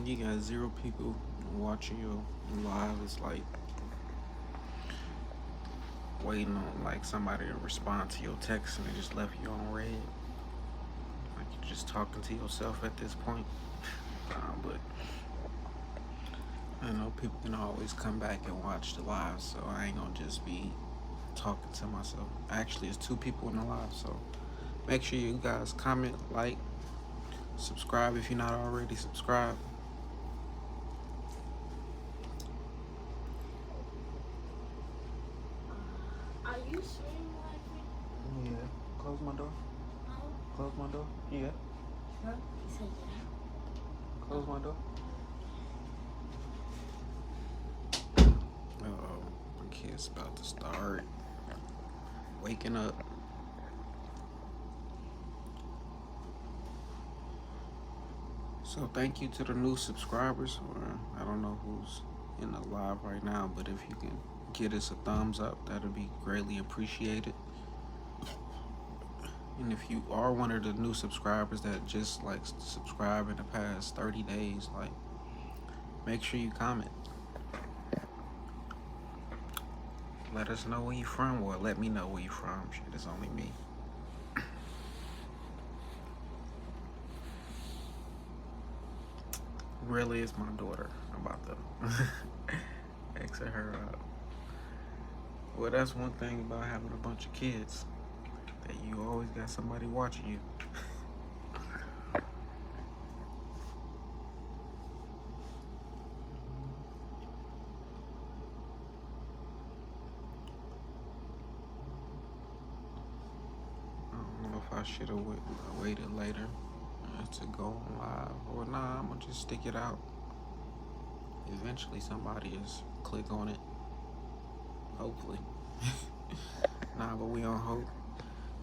You got zero people watching you live. It's like waiting on like somebody to respond to your text and they just left you on red. Like you're just talking to yourself at this point. But I know people can always come back and watch the live, so I ain't gonna just be talking to myself. Actually, it's two people in the live, so make sure you guys comment, like, subscribe if you're not already subscribed. Are you streaming like me? Yeah. Close my door. Close my door. Yeah. Huh? You said yeah. Close my door. Uh-oh. My kid's about to start waking up. So thank you to the new subscribers, or I don't know who's in the live right now, but if you can get us a thumbs up, that'd be greatly appreciated. And if you are one of the new subscribers that just like subscribe in the past 30 days, like make sure you comment. Let us know where you from, or let me know where you from. Shit, it's only me. Really, it's my daughter. I'm about to exit her out. Well, that's one thing about having a bunch of kids, that you always got somebody watching you. I don't know if I should have waited later to go live, or nah, I'm gonna just stick it out. Eventually somebody is click on it, hopefully. Nah, but we on hope.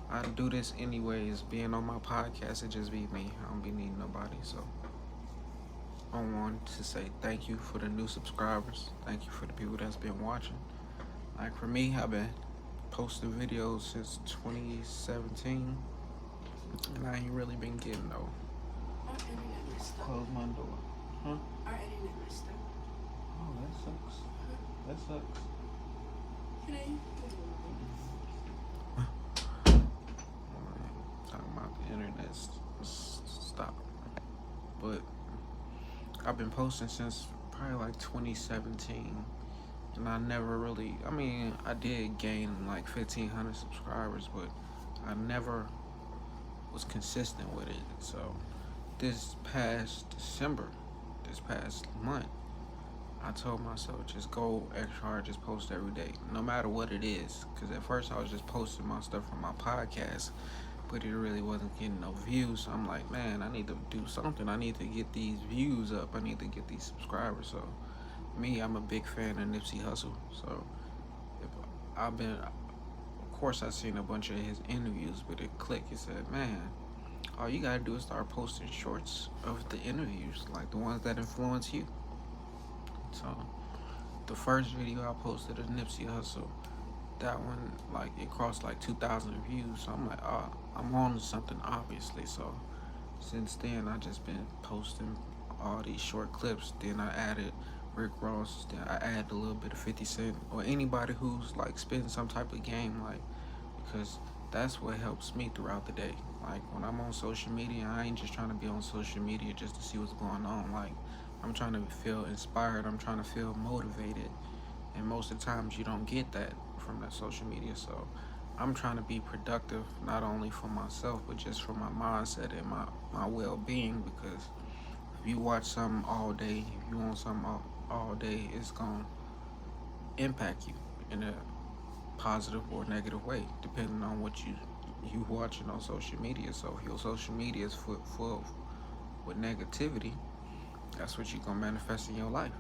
I do this anyways. Being on my podcast, it just be me. I don't be needing nobody. So I want to say thank you for the new subscribers. Thank you for the people that's been watching. Like for me, I've been posting videos since 2017, and I ain't really been getting no. Our internet messed up. Close my door. Huh? Our internet messed up. Oh, that sucks. That sucks. Can I? Talking about the internet stop. But I've been posting since probably like 2017, and I never really. I mean, I did gain like 1,500 subscribers, but I never was consistent with it. So this past December, this past month, I told myself just go extra hard, just post every day, no matter what it is. Because at first I was just posting my stuff from my podcast, but it really wasn't getting no views. So I'm like, man, I need to do something. I need to get these views up. I need to get these subscribers. So me, I'm a big fan of Nipsey Hussle. So if I've been, of course, I've seen a bunch of his interviews, but it clicked. It said, man, all you gotta do is start posting shorts of the interviews, like the ones that influence you. So the first video I posted of Nipsey Hussle, that one, like, it crossed like 2,000 views. So I'm like, oh, I'm on to something, obviously. So since then, I just been posting all these short clips. Then I added Rick Ross. Then I added a little bit of 50 Cent, or anybody who's like spitting some type of game, like, because that's what helps me throughout the day. Like when I'm on social media, I ain't just trying to be on social media just to see what's going on. Like I'm trying to feel inspired. I'm trying to feel motivated. And most of the times you don't get that from that social media. So I'm trying to be productive, not only for myself, but just for my mindset and my well-being. Because if you watch something all day, if you want something all day, it's going to impact you in a positive or negative way, depending on what you watching on social media. So if your social media is full with negativity, that's what you're gonna manifest in your life.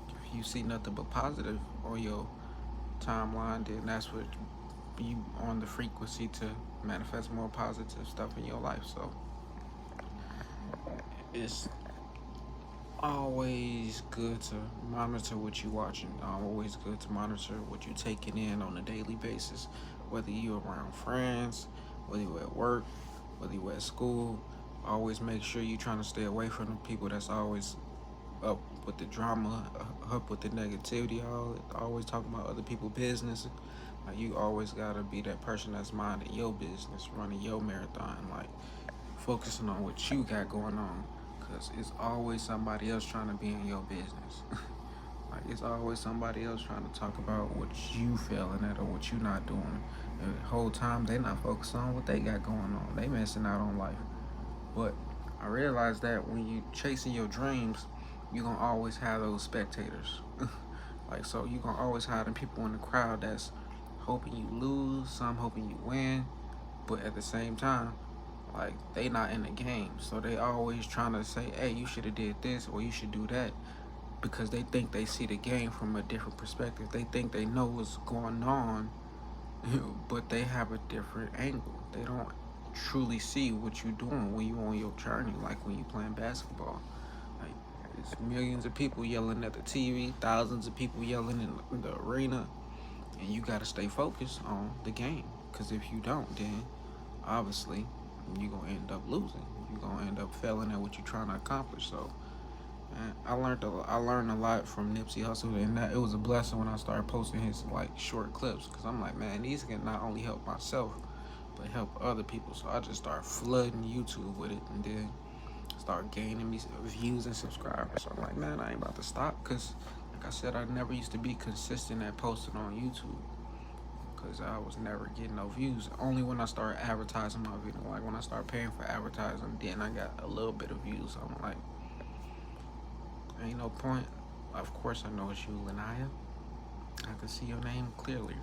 If you see nothing but positive on your timeline, then that's what you on the frequency to manifest more positive stuff in your life. So it's always good to monitor what you're watching. Always good to monitor what you're taking in on a daily basis, whether you're around friends, whether you're at work, whether you're at school. Always make sure you're trying to stay away from the people that's always up with the drama, up with the negativity, always talking about other people's business. Like you always gotta be that person that's minding your business, running your marathon, like focusing on what you got going on, cause it's always somebody else trying to be in your business. Like it's always somebody else trying to talk about what you failing at or what you not doing. And the whole time they not focused on what they got going on. They missing out on life. But I realized that when you chasing your dreams, you gonna always have those spectators. Like so you gonna always have them people in the crowd that's hoping you lose, some hoping you win, but at the same time, like they not in the game. So they always trying to say, hey, you should have did this or you should do that because they think they see the game from a different perspective. They think they know what's going on, but they have a different angle. They don't truly see what you're doing when you on your journey, like when you playing basketball. Like it's millions of people yelling at the TV, thousands of people yelling in the arena, and you got to stay focused on the game. Because if you don't, then obviously you're gonna end up losing. You're gonna end up failing at what you're trying to accomplish. So and I learned a lot from Nipsey Hussle, and that it was a blessing when I started posting his like short clips, because I'm like, man, these can not only help myself but help other people. So I just started flooding YouTube with it, and then start gaining me views and subscribers. So I'm like, man, I ain't about to stop, because like I said, I never used to be consistent at posting on YouTube, because I was never getting no views. Only when I started advertising my video, like when I started paying for advertising, then I got a little bit of views. So I'm like, ain't no point. Of course I know it's you, Lanaya. I can see your name clearly.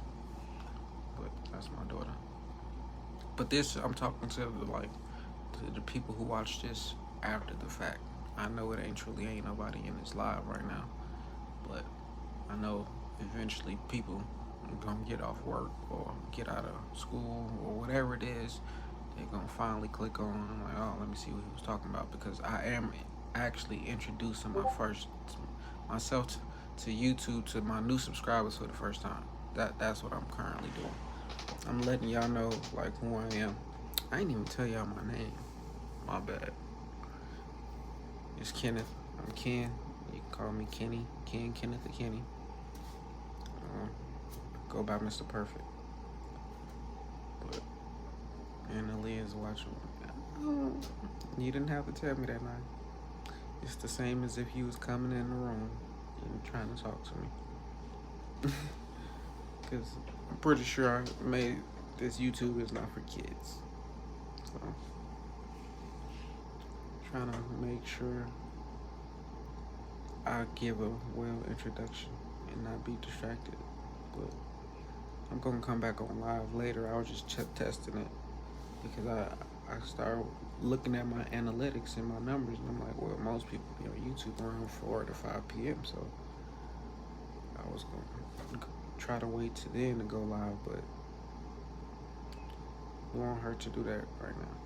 But that's my daughter. But this, I'm talking to the people who watch this after the fact. I know it ain't nobody in this live right now. But I know eventually people are gonna get off work or get out of school or whatever it is. They're gonna finally click on. I'm like, oh, let me see what he was talking about, because I am actually introducing myself to YouTube, to my new subscribers for the first time. That's what I'm currently doing. I'm letting y'all know like who I am. I ain't even tell y'all my name. My bad. It's Kenneth. I'm Ken. You can call me Kenny. Kenneth or Kenny. Go by Mr. Perfect. But Annalie is watching. You didn't have to tell me that night. It's the same as if you was coming in the room and trying to talk to me. Because I'm pretty sure I made this YouTube is not for kids. So, trying to make sure I give a well introduction and not be distracted. But I'm going to come back on live later. I was just testing it, because I started looking at my analytics and my numbers, and I'm like, well, most people be on YouTube around 4 to 5 p.m. So I was going to try to wait till then to go live, but it won't hurt to do that right now.